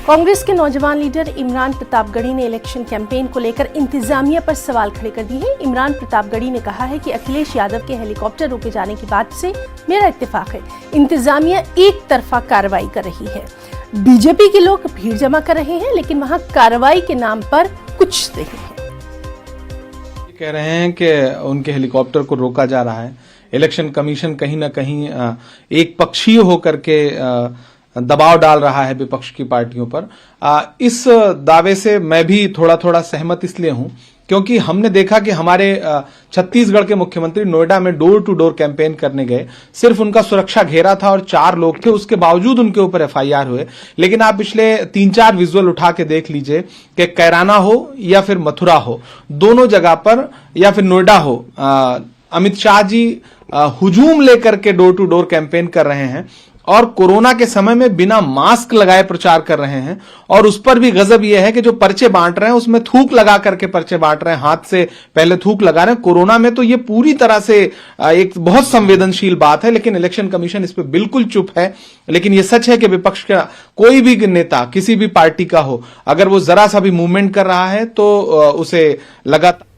कांग्रेस के नौजवान लीडर इमरान प्रतापगढ़ी ने इलेक्शन कैंपेन को लेकर इंतजामिया पर सवाल खड़े कर दिए हैं। इमरान प्रतापगढ़ी ने कहा है कि अखिलेश यादव के हेलीकॉप्टर रोके जाने की बात से मेरा इत्तेफाक है। इंतजामिया एक तरफा कार्रवाई कर रही है। बीजेपी के लोग भीड़ जमा कर रहे हैं, लेकिन वहां कार्रवाई के नाम पर कुछ नहीं है। कह रहे हैं कि उनके हेलीकॉप्टर को रोका जा रहा है। इलेक्शन कमीशन कहीं ना कहीं एक पक्षीय होकर के दबाव डाल रहा है विपक्ष की पार्टियों पर। इस दावे से मैं भी थोड़ा थोड़ा सहमत इसलिए हूं क्योंकि हमने देखा कि हमारे छत्तीसगढ़ के मुख्यमंत्री नोएडा में डोर टू डोर कैंपेन करने गए। सिर्फ उनका सुरक्षा घेरा था और 4 लोग थे, उसके बावजूद उनके ऊपर एफआईआर हुए। लेकिन आप पिछले 3-4 विजुअल उठा के देख लीजिए कि कैराना हो या फिर मथुरा हो, दोनों जगह पर, या फिर नोएडा हो, अमित शाह जी हुजूम लेकर के डोर टू डोर कैंपेन कर रहे हैं और कोरोना के समय में बिना मास्क लगाए प्रचार कर रहे हैं। और उस पर भी गजब यह है कि जो पर्चे बांट रहे हैं उसमें थूक लगा करके पर्चे बांट रहे हैं, हाथ से पहले थूक लगा रहे हैं। कोरोना में तो ये पूरी तरह से एक बहुत संवेदनशील बात है, लेकिन इलेक्शन कमीशन इस पर बिल्कुल चुप है। लेकिन यह सच है कि विपक्ष का कोई भी नेता किसी भी पार्टी का हो, अगर वो जरा सा भी मूवमेंट कर रहा है तो उसे लगातार